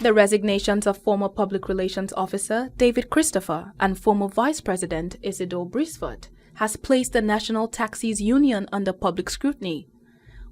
The resignations of former Public Relations Officer David Christopher and former Vice President Isidore Brisford has placed the National Taxis Union under public scrutiny,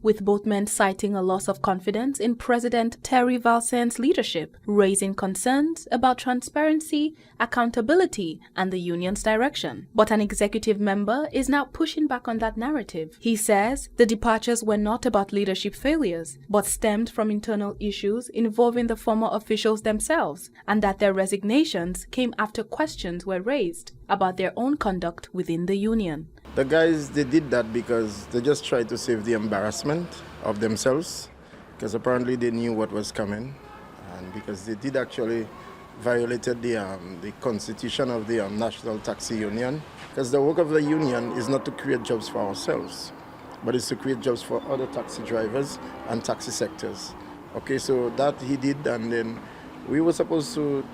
with both men citing a loss of confidence in President Terry Valsaine's leadership, raising concerns about transparency, accountability, and the union's direction. But an executive member is now pushing back on that narrative. He says the departures were not about leadership failures, but stemmed from internal issues involving the former officials themselves, and that their resignations came after questions were raised about their own conduct within the union. The guys, they did that because they just tried to save the embarrassment of themselves, because apparently they knew what was coming, and because they did actually violated the constitution of the National Taxi Union, because the work of the union is not to create jobs for ourselves, but it's to create jobs for other taxi drivers and taxi sectors. Okay, so that he did, and then we were supposed to,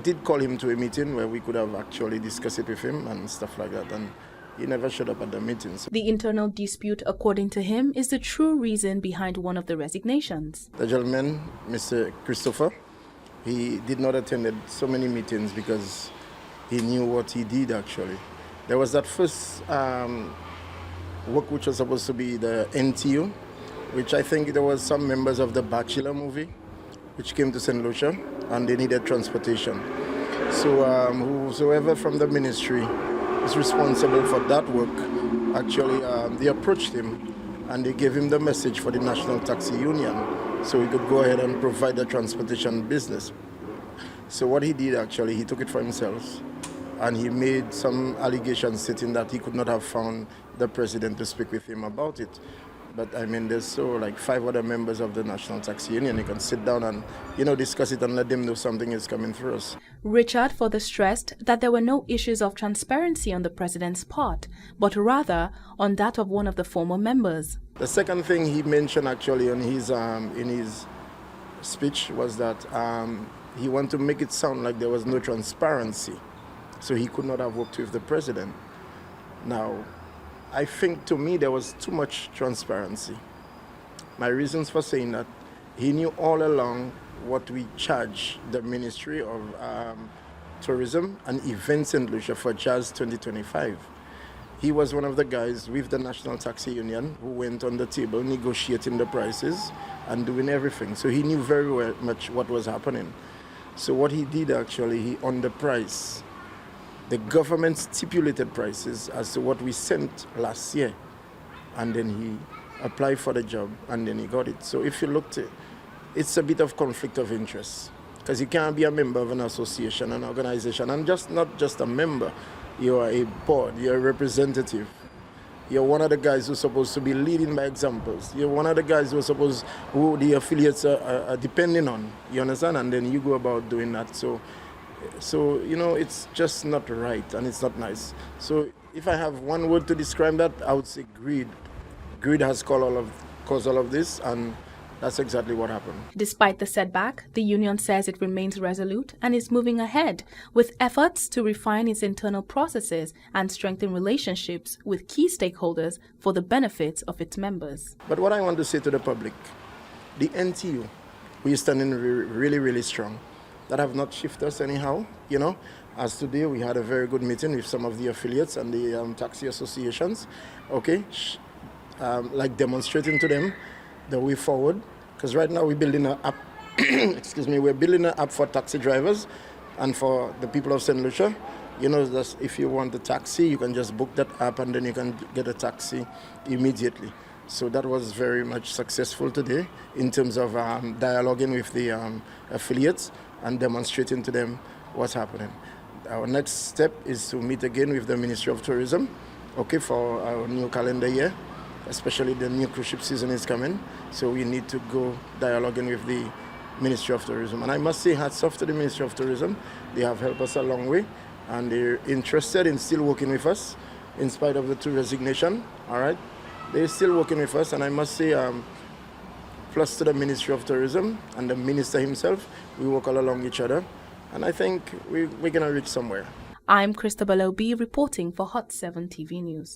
did call him to a meeting where we could have actually discussed it with him and stuff like that, and he never showed up at the meetings. The internal dispute, according to him, is the true reason behind one of the resignations. The gentleman, Mr. Christopher, he did not attend so many meetings because he knew what he did actually. There was that first work which was supposed to be the NTU, which I think there was some members of the Bachelor movie which came to St. Lucia and they needed transportation. So whosoever from the ministry is responsible for that work, actually they approached him and they gave him the message for the National Taxi Union so he could go ahead and provide the transportation business. So what he did actually, he took it for himself and he made some allegations stating that he could not have found the president to speak with him about it. But I mean, there's so like 5 other members of the National Taxi Union. You can sit down and, discuss it and let them know something is coming through us. Richard further stressed that there were no issues of transparency on the president's part, but rather on that of one of the former members. The second thing he mentioned actually in his speech was that he wanted to make it sound like there was no transparency, so he could not have worked with the president. Now, I think to me there was too much transparency. My reasons for saying that, he knew all along what we charge the Ministry of Tourism and Events in Lucia for Jazz 2025. He was one of the guys with the National Taxi Union who went on the table negotiating the prices and doing everything. So he knew very much what was happening. So what he did actually, he underpriced the government stipulated prices as to what we sent last year, and then he applied for the job and then he got it. So if you looked at it, it's a bit of conflict of interest, because you can't be a member of an association, an organization, and not just a member. You are a board, you're a representative. You're one of the guys who's supposed to be leading by examples. You're one of the guys who the affiliates are depending on, you understand? And then you go about doing that. So it's just not right and it's not nice. So if I have one word to describe that, I would say greed. Greed has caused all of this, and that's exactly what happened. Despite the setback, the union says it remains resolute and is moving ahead with efforts to refine its internal processes and strengthen relationships with key stakeholders for the benefits of its members. But what I want to say to the public, the NTU, we are standing really, really strong. That have not shifted us anyhow, As today, we had a very good meeting with some of the affiliates and the taxi associations, okay? Like demonstrating to them the way forward. Because right now we're building an app, we're building an app for taxi drivers and for the people of St. Lucia. That if you want a taxi, you can just book that app and then you can get a taxi immediately. So that was very much successful today in terms of dialoguing with the affiliates and demonstrating to them what's happening. Our next step is to meet again with the Ministry of Tourism, okay, for our new calendar year, especially the new cruise ship season is coming. So we need to go dialoguing with the Ministry of Tourism. And I must say hats off to the Ministry of Tourism. They have helped us a long way and they're interested in still working with us in spite of the 2 resignations, all right? They're still working with us, and I must say, plus to the Ministry of Tourism and the Minister himself, we work all along each other, and I think we're going to reach somewhere. I'm Christabel Obi reporting for Hot 7 TV News.